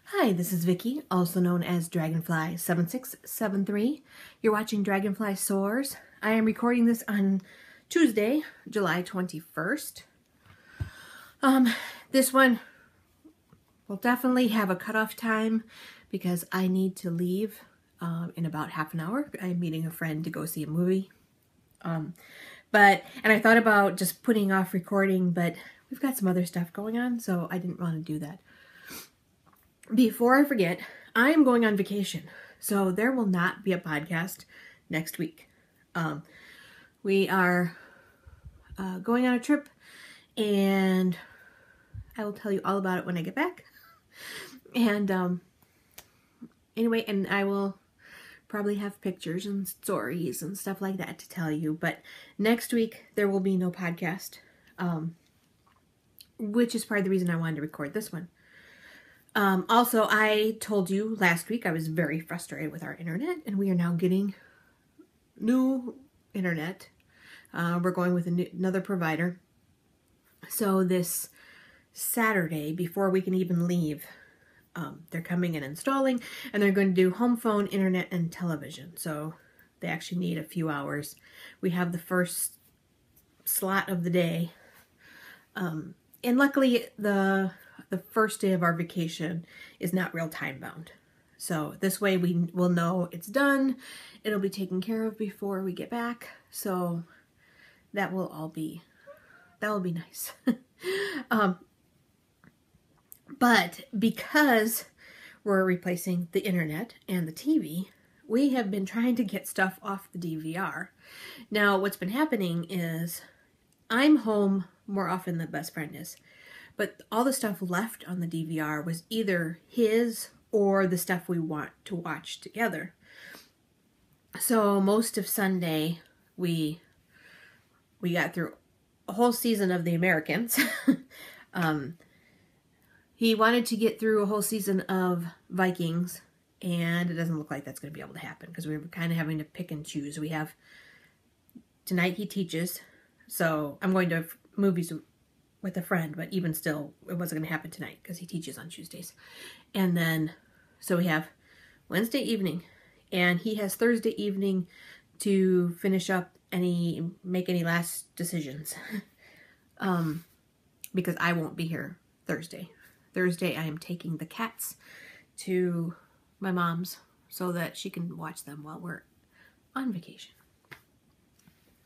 Hi, this is Vicky, also known as Dragonfly7673. You're watching DragonflySoars. I am recording this on Tuesday, July 21st. This one will definittle have a cutoff time because I need to leave in about half an hour. I'm meeting a friend to go see a movie. And I thought about just putting off recording, but we've got some other stuff going on, so I didn't want to do that. Before I forget, I am going on vacation, so there will not be a podcast next week. We are going on a trip, and I will tell you all about it when I get back. And anyway, and I will probably have pictures and stories and stuff like that to tell you, but next week there will be no podcast, which is part of the reason I wanted to record this one. Also, I told you last week I was very frustrated with our internet, and we are now getting new internet. We're going with another provider. So this Saturday, before we can even leave, they're coming and installing, and they're going to do home phone, internet, and television. So they actually need a few hours. We have the first slot of the day. And luckily, the first day of our vacation is not real time bound. So this way we will know it's done. It'll be taken care of before we get back. So that will be nice. But because we're replacing the internet and the TV, we have been trying to get stuff off the DVR. Now what's been happening is I'm home more often than best friend is. But all the stuff left on the DVR was either his or the stuff we want to watch together. So most of Sunday, we got through a whole season of The Americans. He wanted to get through a whole season of Vikings, and it doesn't look like that's going to be able to happen because we were kind of having to pick and choose. We have, tonight he teaches, so I'm going to movies with a friend, but even still, it wasn't going to happen tonight because he teaches on Tuesdays. And then, so we have Wednesday evening, and he has Thursday evening to finish up make any last decisions. Because I won't be here Thursday. Thursday, I am taking the cats to my mom's so that she can watch them while we're on vacation.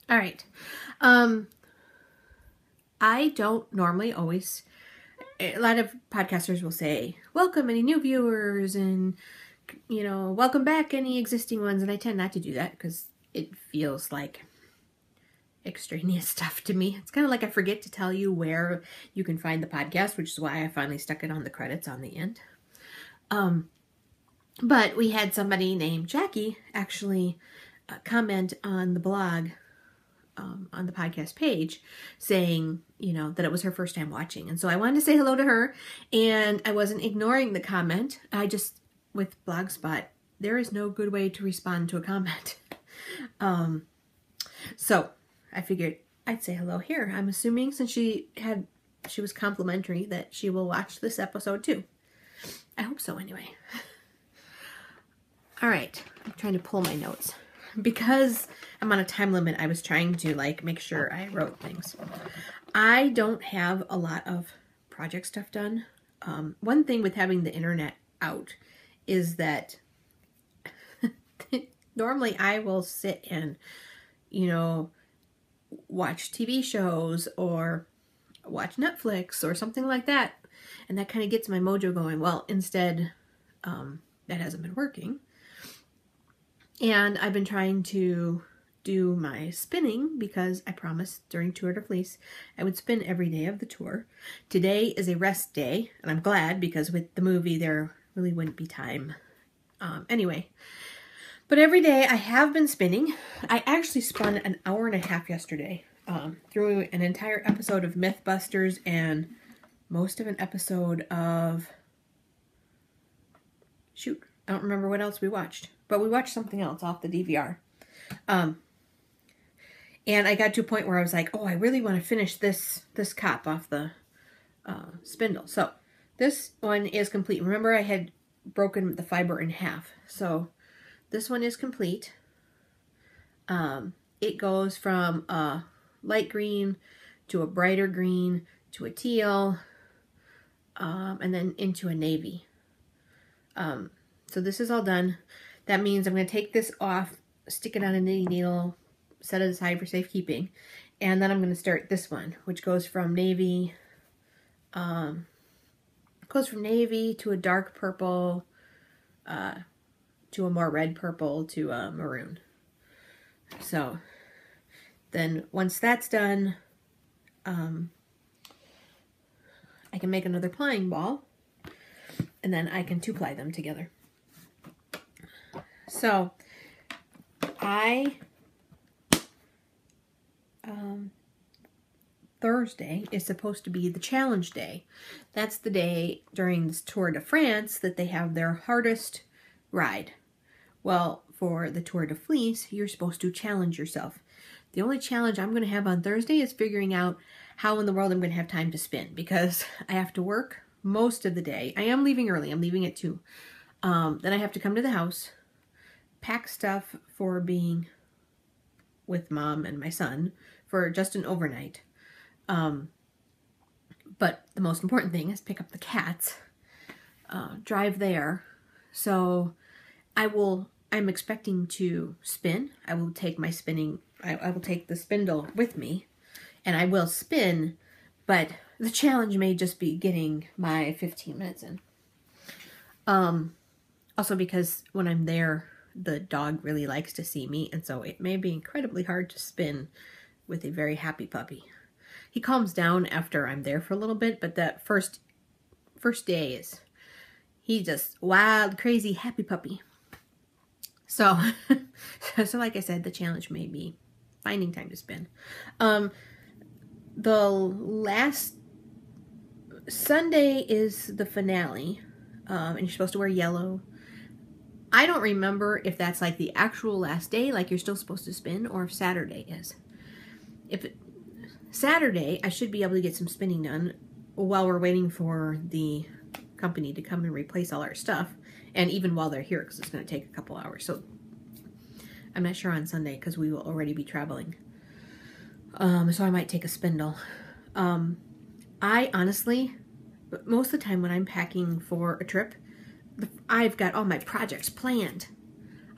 All right. I don't normally always, a lot of podcasters will say, welcome any new viewers and, welcome back any existing ones. And I tend not to do that because it feels like extraneous stuff to me. It's kind of like I forget to tell you where you can find the podcast, which is why I finally stuck it on the credits on the end. But we had somebody named Jackie actually comment on the blog, on the podcast page, saying, that it was her first time watching. And so I wanted to say hello to her, and I wasn't ignoring the comment. With Blogspot, there is no good way to respond to a comment. So I figured I'd say hello here. I'm assuming since she was complimentary that she will watch this episode too. I hope so anyway. All right, I'm trying to pull my notes. Because I'm on a time limit, I was trying to make sure I wrote things. I don't have a lot of project stuff done. One thing with having the internet out is that normally I will sit and, watch TV shows or watch Netflix or something like that. And that kind of gets my mojo going. Well, instead, that hasn't been working. And I've been trying to do my spinning because I promised during Tour de Fleece I would spin every day of the tour. Today is a rest day, and I'm glad because with the movie there really wouldn't be time. Anyway, but every day I have been spinning. I actually spun an hour and a half yesterday through an entire episode of Mythbusters and most of an episode of... Shoot, I don't remember what else we watched. But we watched something else off the DVR. And I got to a point where I was like, oh, I really want to finish this cop off the spindle. So This one is complete. Remember, I had broken the fiber in half. So this one is complete. It goes from a light green to a brighter green to a teal, and then into a navy. So this is all done. That means I'm going to take this off, stick it on a knitting needle, set it aside for safekeeping, and then I'm going to start this one, which goes from navy, to a dark purple, to a more red purple, to a maroon. So then once that's done, I can make another plying ball, and then I can 2-ply them together. So Thursday is supposed to be the challenge day. That's the day during this Tour de France that they have their hardest ride. Well, for the Tour de Fleece, you're supposed to challenge yourself. The only challenge I'm going to have on Thursday is figuring out how in the world I'm going to have time to spin, because I have to work most of the day. I am leaving early. I'm leaving at 2. Then I have to come to the house, pack stuff for being with Mom and my son for just an overnight. But the most important thing is pick up the cats, drive there. So I'm expecting to spin. I will take my spinning, I will take the spindle with me, and I will spin, but the challenge may just be getting my 15 minutes in. Also because when I'm there, the dog really likes to see me, and so it may be incredibly hard to spin with a very happy puppy. He calms down after I'm there for a little bit, but that first day is, he's just wild, crazy, happy puppy. So, so like I said, the challenge may be finding time to spin. The last Sunday is the finale, and you're supposed to wear yellow. I don't remember if that's like the actual last day, like you're still supposed to spin, or if Saturday is. Saturday, I should be able to get some spinning done while we're waiting for the company to come and replace all our stuff, and even while they're here, because it's going to take a couple hours. So I'm not sure on Sunday, because we will already be traveling. So I might take a spindle. I honestly, most of the time when I'm packing for a trip, I've got all my projects planned.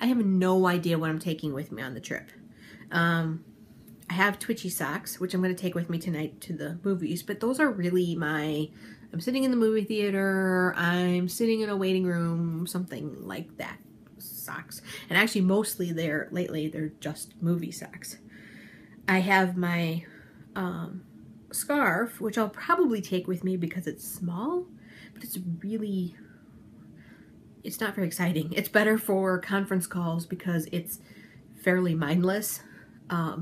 I have no idea what I'm taking with me on the trip. I have twitchy socks, which I'm going to take with me tonight to the movies, but those are really I'm sitting in the movie theater, I'm sitting in a waiting room, something like that socks. And actually mostly lately they're just movie socks. I have my scarf, which I'll probably take with me because it's small, but it's not very exciting. It's better for conference calls because it's fairly mindless. I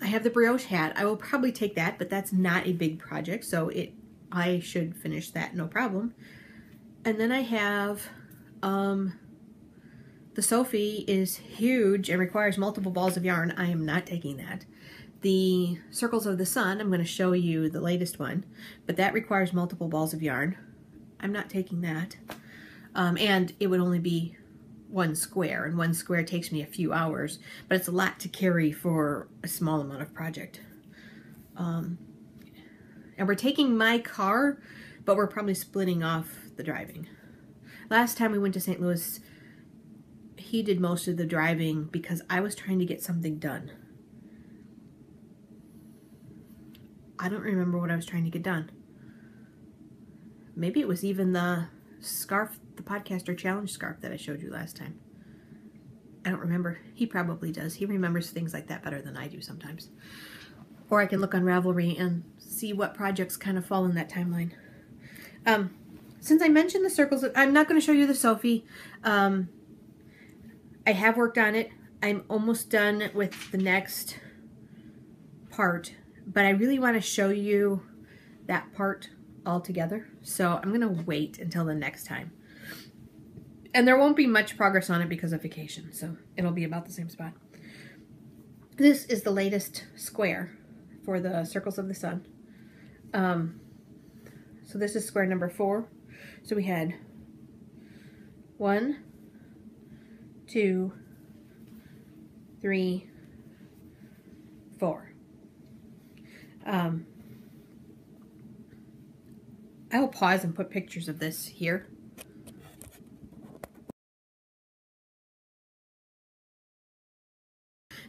have the brioche hat. I will probably take that, but that's not a big project, so I should finish that no problem. And then I have the Sophie is huge and requires multiple balls of yarn. I am not taking that. The Circles of the Sun, I'm going to show you the latest one, but that requires multiple balls of yarn. I'm not taking that. And it would only be 1 square, and 1 square takes me a few hours, but it's a lot to carry for a small amount of project. And we're taking my car, but we're probably splitting off the driving. Last time we went to St. Louis, he did most of the driving because I was trying to get something done. I don't remember what I was trying to get done. Maybe it was even the scarf, the Podcaster Challenge scarf that I showed you last time. I don't remember. He probably does. He remembers things like that better than I do sometimes. Or I can look on Ravelry and see what projects kind of fall in that timeline. Since I mentioned the circles, I'm not going to show you the Sophie. I have worked on it. I'm almost done with the next part, but I really want to show you that part all together. So I'm going to wait until the next time. And there won't be much progress on it because of vacation, so it'll be about the same spot. This is the latest square for the Circles of the Sun. So this is square number 4. So we had 1, 2, 3, 4. I will pause and put pictures of this here.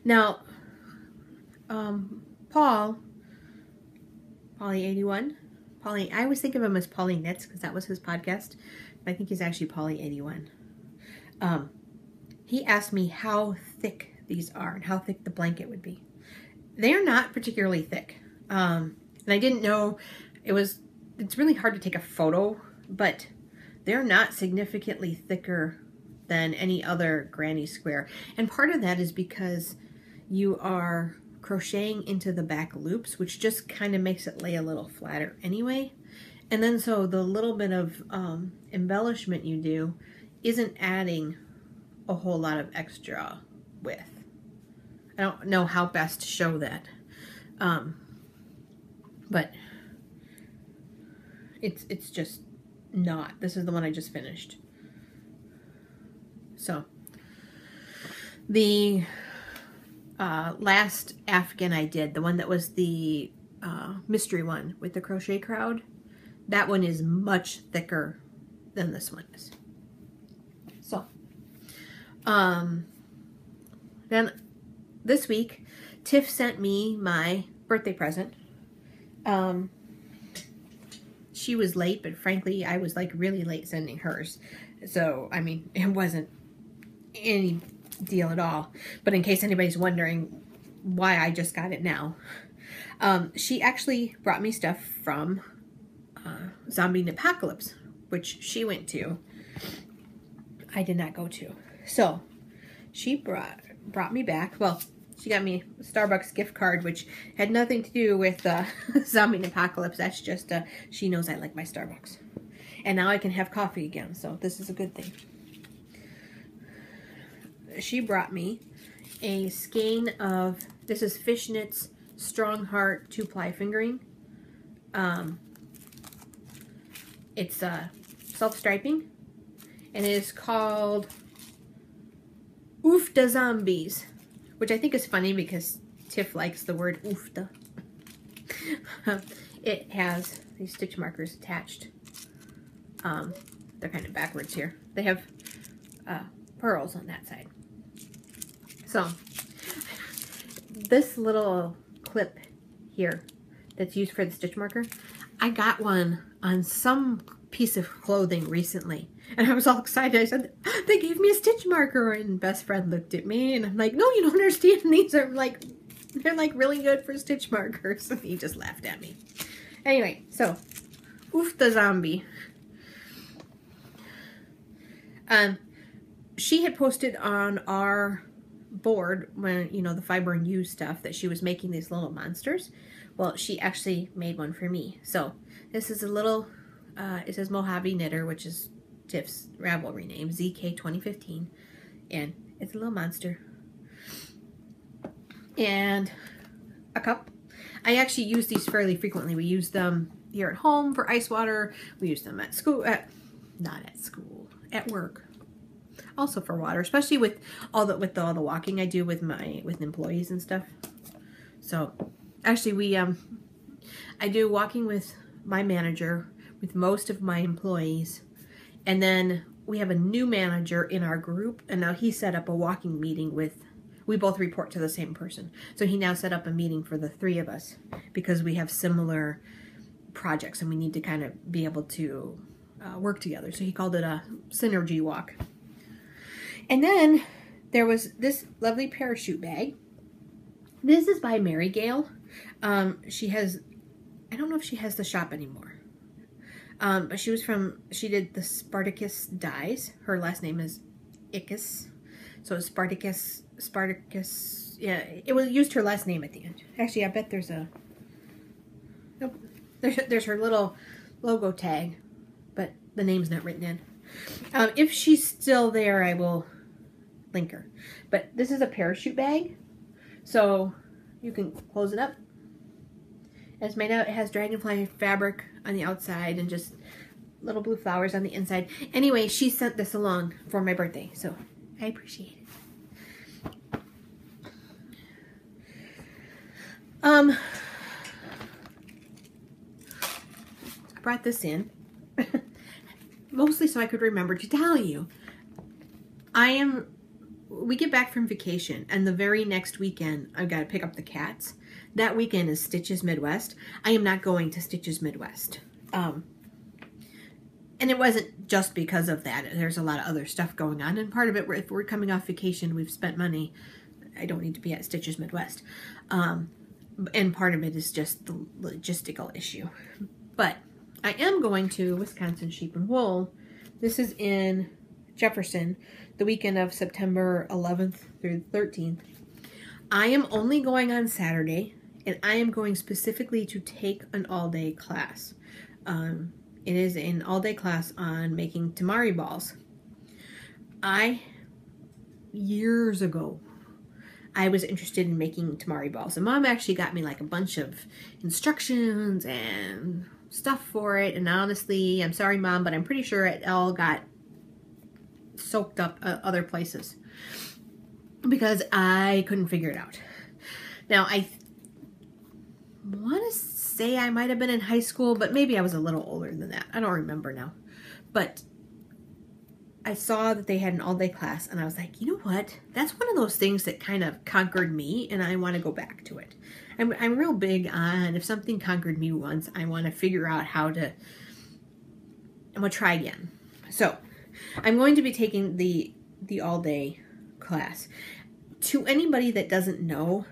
Now, Polly81, I always think of him as Polly Knits because that was his podcast, but I think he's actually Polly81. He asked me how thick these are and how thick the blanket would be. They're not particularly thick, and I didn't know it's really hard to take a photo, but they're not significantly thicker than any other granny square, and part of that is because you are crocheting into the back loops, which just kind of makes it lay a little flatter anyway. And then so the little bit of embellishment you do isn't adding a whole lot of extra width. I don't know how best to show that, but it's just not. This is the one I just finished. So the last Afghan I did, the one that was the mystery one with the crochet crowd, that one is much thicker than this one is. So then this week Tiff sent me my birthday present. She was late, but frankly I was like really late sending hers, so I mean it wasn't any deal at all, but in case anybody's wondering why I just got it now, she actually brought me stuff from Zombie Apocalypse, which she went to. I did not go to. So she brought me back, well, she got me a Starbucks gift card, which had nothing to do with Zombie Apocalypse. That's just she knows I like my Starbucks, and now I can have coffee again, so this is a good thing. She brought me a skein of, this is Fishnet's Strong Heart 2-ply fingering. It's self-striping, and it is called Oofda Zombies, which I think is funny because Tiff likes the word oofda. It has these stitch markers attached. They're kind of backwards here. They have pearls on that side. So this little clip here that's used for the stitch marker, I got one on some piece of clothing recently, and I was all excited. I said, they gave me a stitch marker, and best friend looked at me and I'm like, no, you don't understand, these are like, they're like really good for stitch markers. And he just laughed at me. Anyway, so Oof the Zombie. She had posted on our board, when you know, the Fiber and You stuff, that she was making these little monsters. Well, she actually made one for me. So this is a little it says Mojave Knitter, which is Tiff's Ravelry name, ZK 2015, and it's a little monster and a cup. I actually use these fairly frequently. We use them here at home for ice water. We use them at school, not at school, at work. Also for water, especially with all the walking I do with employees and stuff. So actually I do walking with my manager, with most of my employees, and then we have a new manager in our group, and now he set up a walking meeting with, we both report to the same person. So he now set up a meeting for the 3 of us because we have similar projects and we need to kind of be able to work together. So he called it a synergy walk. And then there was this lovely parachute bag. This is by Mary Gale. She has, I don't know if she has the shop anymore. But she did the Spartacus dyes. Her last name is Ickes. So Spartacus, yeah, it was used her last name at the end. Actually, I bet there's a, nope, there's her little logo tag, but the name's not written in. If she's still there, I will link her. But this is a parachute bag, so you can close it up. It's made out, it has dragonfly fabric on the outside and just little blue flowers on the inside. Anyway, she sent this along for my birthday, so I appreciate it. I brought this in mostly so I could remember to tell you. We get back from vacation, and the very next weekend I've got to pick up the cats. That weekend is Stitches Midwest. I am not going to Stitches Midwest. And it wasn't just because of that. There's a lot of other stuff going on, and part of it, if we're coming off vacation, we've spent money, I don't need to be at Stitches Midwest. And part of it is just the logistical issue. But I am going to Wisconsin Sheep and Wool. This is in Jefferson, the weekend of September 11th through 13th. I am only going on Saturday, and I am going specifically to take an all-day class. It is an all-day class on making tamari balls. Years ago, I was interested in making tamari balls, and Mom actually got me like a bunch of instructions and stuff for it, and honestly, I'm sorry, Mom, but I'm pretty sure it all got soaked up other places because I couldn't figure it out. Now, I want to say I might have been in high school, but maybe I was a little older than that. I don't remember now. But I saw that they had an all-day class, and I was like, you know what? That's one of those things that kind of conquered me, and I want to go back to it. I'm real big on, if something conquered me once, I want to figure out how to, I'm going to try again. So, I'm going to be taking the all-day class. To anybody that doesn't know,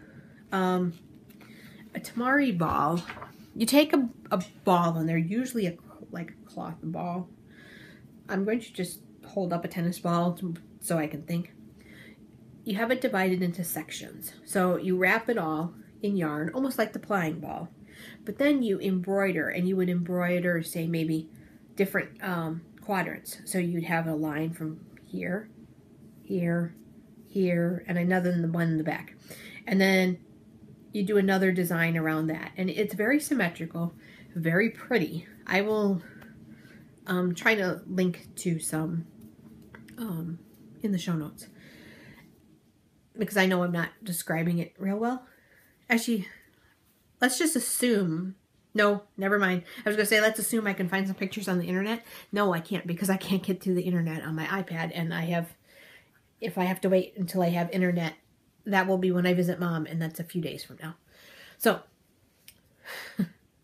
a tamari ball, you take a ball, and they're usually like a cloth ball. I'm going to just hold up a tennis ball so I can think. You have it divided into sections. So you wrap it all in yarn, almost like the plying ball. But then you embroider, and you would embroider, say, maybe different quadrants. So you'd have a line from here, here, here, and another one in the back. And then you do another design around that. And it's very symmetrical, very pretty. I will try to link to some in the show notes, because I know I'm not describing it real well. Actually, let's just assume, no, never mind. I was going to say, let's assume I can find some pictures on the internet. No, I can't, because I can't get to the internet on my iPad, and if I have to wait until I have internet, that will be when I visit Mom, and that's a few days from now. So,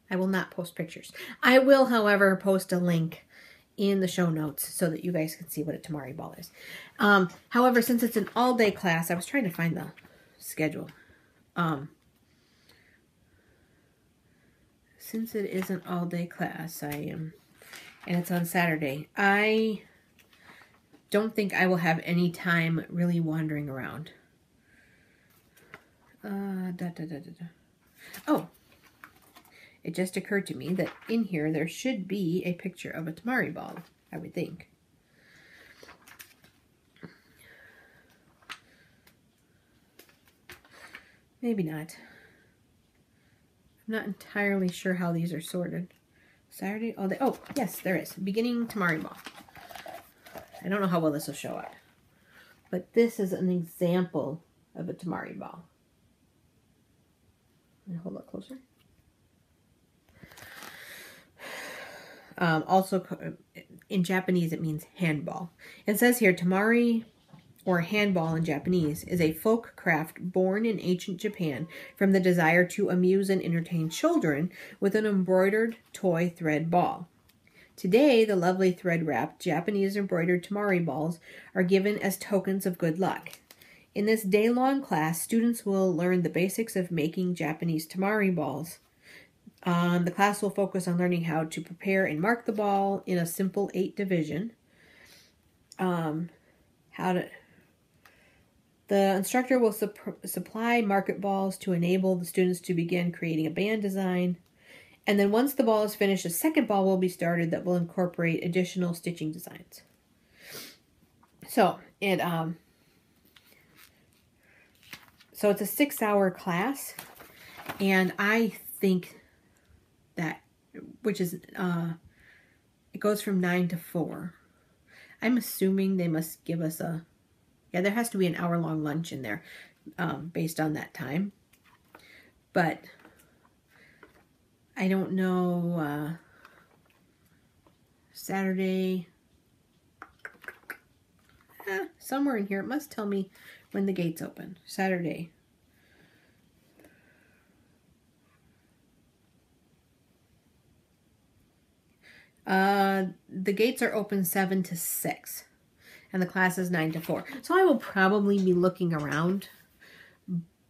I will not post pictures. I will, however, post a link in the show notes so that you guys can see what a tamari ball is. However, since it's an all-day class, I was trying to find the schedule. Since it is an all-day class, and it's on Saturday, I don't think I will have any time really wandering around. Oh, it just occurred to me that in here there should be a picture of a tamari ball, I would think. Maybe not. I'm not entirely sure how these are sorted. Saturday, all day. Oh, yes, there is. Beginning tamari ball. I don't know how well this will show up, but this is an example of a tamari ball. Let me hold it closer. Also, in Japanese, it means handball. It says here, tamari, or handball in Japanese, is a folk craft born in ancient Japan from the desire to amuse and entertain children with an embroidered toy thread ball. Today, the lovely thread-wrapped Japanese embroidered tamari balls are given as tokens of good luck. In this day-long class, students will learn the basics of making Japanese tamari balls. The class will focus on learning how to prepare and mark the ball in a simple 8 division. The instructor will supply market balls to enable the students to begin creating a band design. And then once the ball is finished, a second ball will be started that will incorporate additional stitching designs. So it's a 6-hour class, and I think that which is, it goes from 9 to 4. I'm assuming they must give us yeah, there has to be an hour-long lunch in there based on that time. But I don't know, Saturday, somewhere in here, it must tell me when the gates open. Saturday. The gates are open 7 to 6, and the class is 9 to 4. So I will probably be looking around,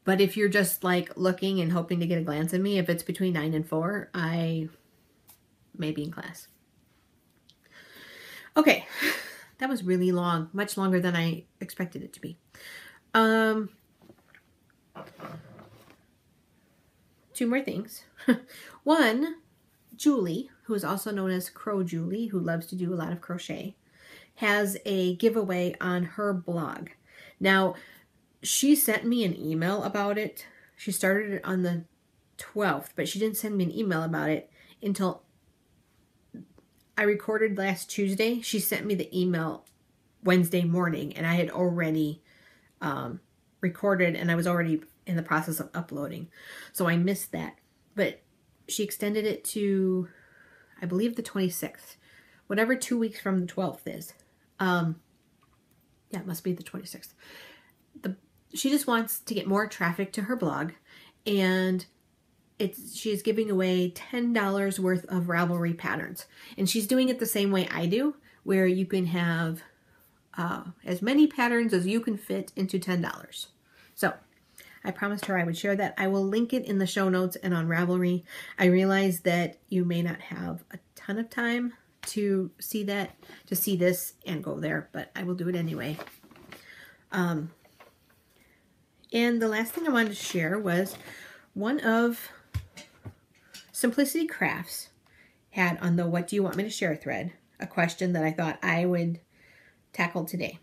but if you're just like looking and hoping to get a glance at me, if it's between 9 and 4, I may be in class. Okay, that was really long, much longer than I expected it to be. 2 more things. One, Julie, who is also known as Crow Julie, who loves to do a lot of crochet, has a giveaway on her blog. Now, she sent me an email about it. She started it on the 12th, but she didn't send me an email about it until I recorded last Tuesday. She sent me the email Wednesday morning, and I had already recorded, and I was already in the process of uploading. So I missed that. But she extended it to, I believe, the 26th. Whatever 2 weeks from the 12th is. Yeah, it must be the 26th. She just wants to get more traffic to her blog, and she's giving away $10 worth of Ravelry patterns. And she's doing it the same way I do, where you can have as many patterns as you can fit into $10. So I promised her I would share that. I will link it in the show notes and on Ravelry. I realize that you may not have a ton of time to see that, to see this and go there, but I will do it anyway. And the last thing I wanted to share was one of Simplicity Crafts had on the What Do You Want Me to Share thread a question that I thought I would tackle today.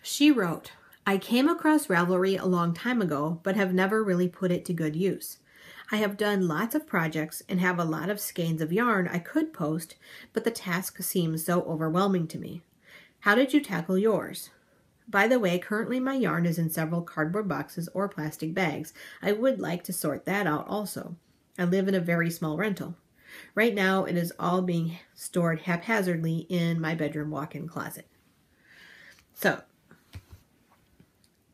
She wrote, I came across Ravelry a long time ago, but have never really put it to good use. I have done lots of projects and have a lot of skeins of yarn I could post, but the task seems so overwhelming to me. How did you tackle yours? By the way, currently my yarn is in several cardboard boxes or plastic bags. I would like to sort that out also. I live in a very small rental. Right now, it is all being stored haphazardly in my bedroom walk-in closet. So,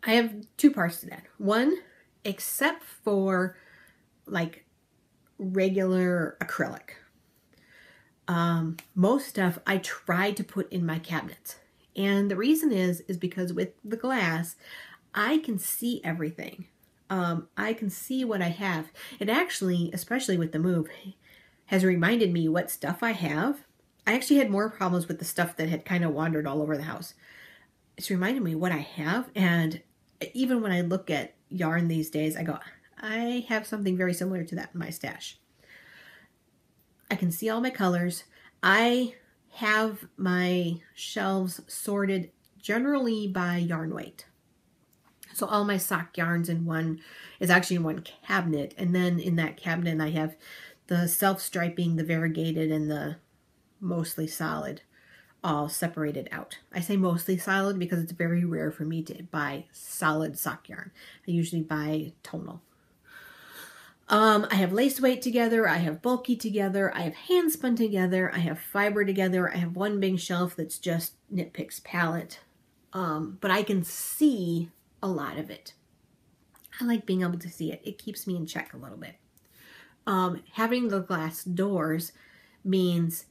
I have 2 parts to that. One, except for like regular acrylic, most stuff I try to put in my cabinets. And the reason is because with the glass, I can see everything. I can see what I have. It actually, especially with the move, has reminded me what stuff I have. I actually had more problems with the stuff that had kind of wandered all over the house. It's reminded me what I have, and even when I look at yarn these days, I go, I have something very similar to that in my stash. I can see all my colors. I have my shelves sorted generally by yarn weight. So all my sock yarns in one is actually in one cabinet, and then in that cabinet I have the self-striping, the variegated, and the mostly solid all separated out. I say mostly solid because it's very rare for me to buy solid sock yarn. I usually buy tonal. I have lace weight together, I have bulky together, I have hand spun together, I have fiber together, I have one big shelf that's just Knit Pics palette. But I can see a lot of it. I like being able to see it. It keeps me in check a little bit. Having the glass doors means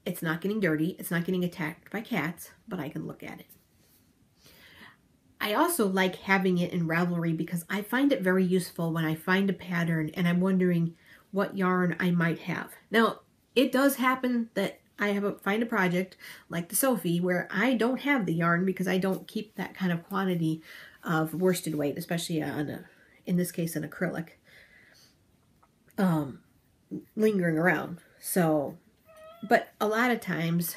it's not getting dirty, it's not getting attacked by cats, but I can look at it. I also like having it in Ravelry because I find it very useful when I find a pattern and I'm wondering what yarn I might have. Now, it does happen that I find a project like the Sophie where I don't have the yarn because I don't keep that kind of quantity of worsted weight, especially on in this case, an acrylic, lingering around. So, but a lot of times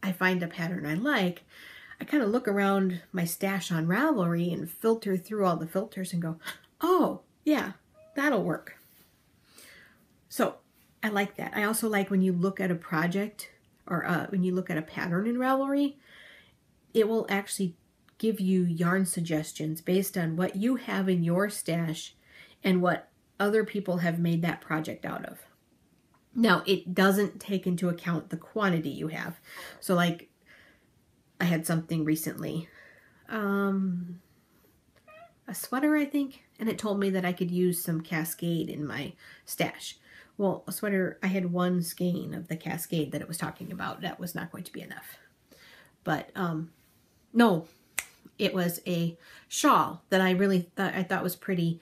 I find a pattern I like, I kind of look around my stash on Ravelry and filter through all the filters and go, oh, yeah, that'll work. So I like that. I also like when you look at a project or when you look at a pattern in Ravelry, it will actually give you yarn suggestions based on what you have in your stash and what other people have made that project out of. Now, it doesn't take into account the quantity you have. So like I had something recently, a sweater, I think, and it told me that I could use some Cascade in my stash. Well, a sweater, I had one skein of the Cascade that it was talking about. That was not going to be enough. But no, it was a shawl that I thought was pretty,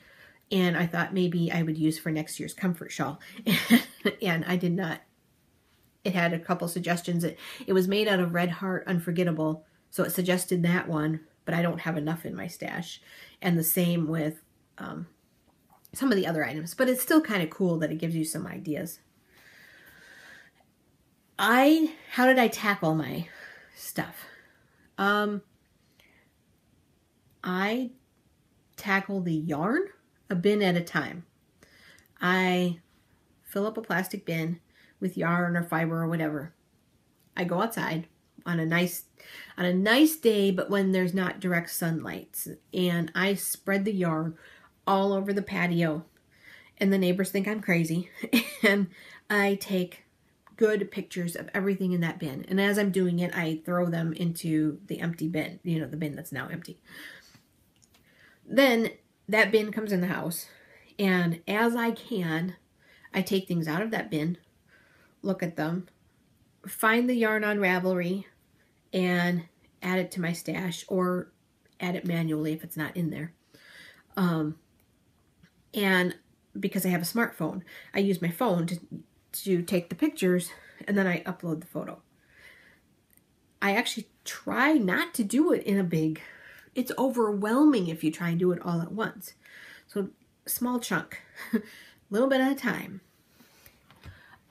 and I thought maybe I would use for next year's comfort shawl. And I did not. It had a couple suggestions. It was made out of Red Heart Unforgettable, so it suggested that one, but I don't have enough in my stash. And the same with some of the other items, but it's still kind of cool that it gives you some ideas. How did I tackle my stuff? I tackle the yarn a bin at a time. I fill up a plastic bin with yarn or fiber or whatever. I go outside on a nice day, but when there's not direct sunlight, and I spread the yarn all over the patio, and the neighbors think I'm crazy, and I take good pictures of everything in that bin. And as I'm doing it, I throw them into the empty bin, the bin that's now empty. Then that bin comes in the house, and as I can, I take things out of that bin, look at them, find the yarn on Ravelry, and add it to my stash, or add it manually if it's not in there. And because I have a smartphone, I use my phone to take the pictures, and then I upload the photo. I actually try not to do it in a big, it's overwhelming if you try and do it all at once. So small chunk, a little bit at a time.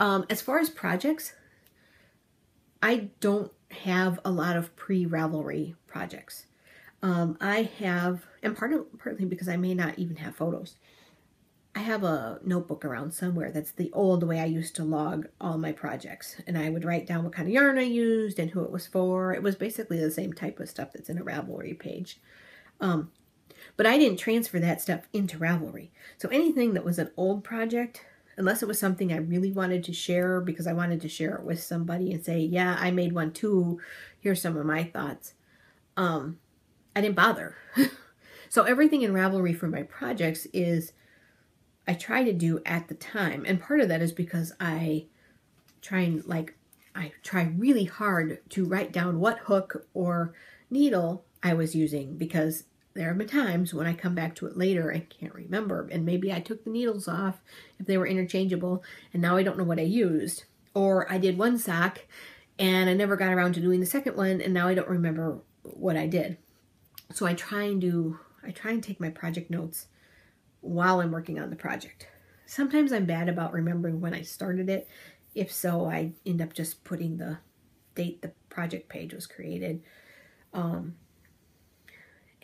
As far as projects, I don't have a lot of pre-Ravelry projects. I have, and partly because I may not even have photos, I have a notebook around somewhere that's the old way I used to log all my projects. And I would write down what kind of yarn I used and who it was for. It was basically the same type of stuff that's in a Ravelry page. But I didn't transfer that stuff into Ravelry. So anything that was an old project, unless it was something I really wanted to share because I wanted to share it with somebody and say, yeah, I made one too, here's some of my thoughts, I didn't bother. So everything in Ravelry for my projects is I try to do at the time. And part of that is because I try really hard to write down what hook or needle I was using, because there have been times when I come back to it later and can't remember, and maybe I took the needles off if they were interchangeable and now I don't know what I used, or I did one sock and I never got around to doing the second one and now I don't remember what I did. So I try and take my project notes while I'm working on the project. Sometimes I'm bad about remembering when I started it. If so, I end up just putting the date the project page was created.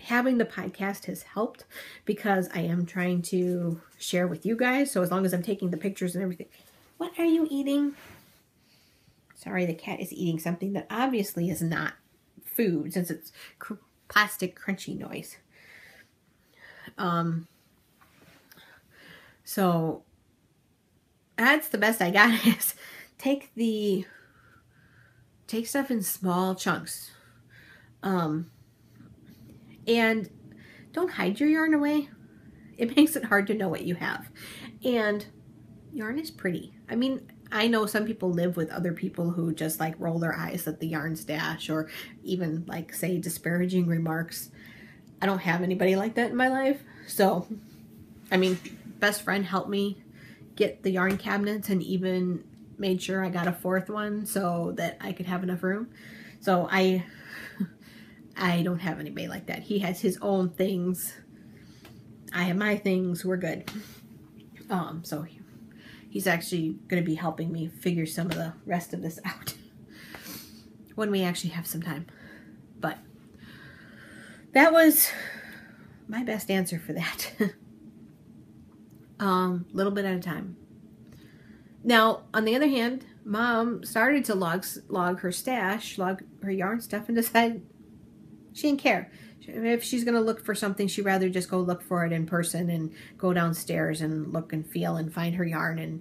Having the podcast has helped because I am trying to share with you guys. So as long as I'm taking the pictures and everything. What are you eating? Sorry, the cat is eating something that obviously is not food, since it's plastic crunchy noise. So that's the best I got, is take stuff in small chunks. And don't hide your yarn away. It makes it hard to know what you have. And yarn is pretty. I mean, I know some people live with other people who just like roll their eyes at the yarn stash, or even like say disparaging remarks. I don't have anybody like that in my life. So, I mean, best friend helped me get the yarn cabinets and even made sure I got a fourth one so that I could have enough room. So I don't have anybody like that. He has his own things. I have my things. We're good. So he's actually going to be helping me figure some of the rest of this out when we actually have some time. But that was my best answer for that. Little bit at a time. Now, on the other hand, Mom started to log her stash, log her yarn stuff, and decided she didn't care. If she's going to look for something, she'd rather just go look for it in person and go downstairs and look and feel and find her yarn and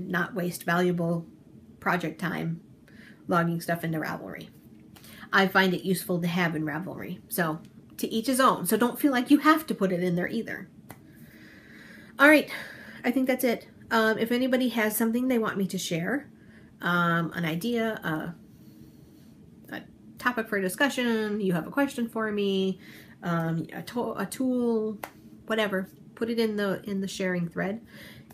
not waste valuable project time logging stuff into Ravelry. I find it useful to have in Ravelry. So, to each his own. So don't feel like you have to put it in there either. All right. I think that's it. If anybody has something they want me to share, an idea, a topic for discussion, you have a question for me, a tool, whatever, put it in the sharing thread,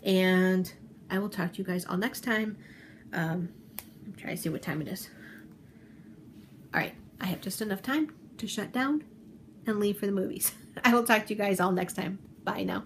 and I will talk to you guys all next time. I'm trying to see what time it is. All right, I have just enough time to shut down and leave for the movies. I will talk to you guys all next time. Bye now.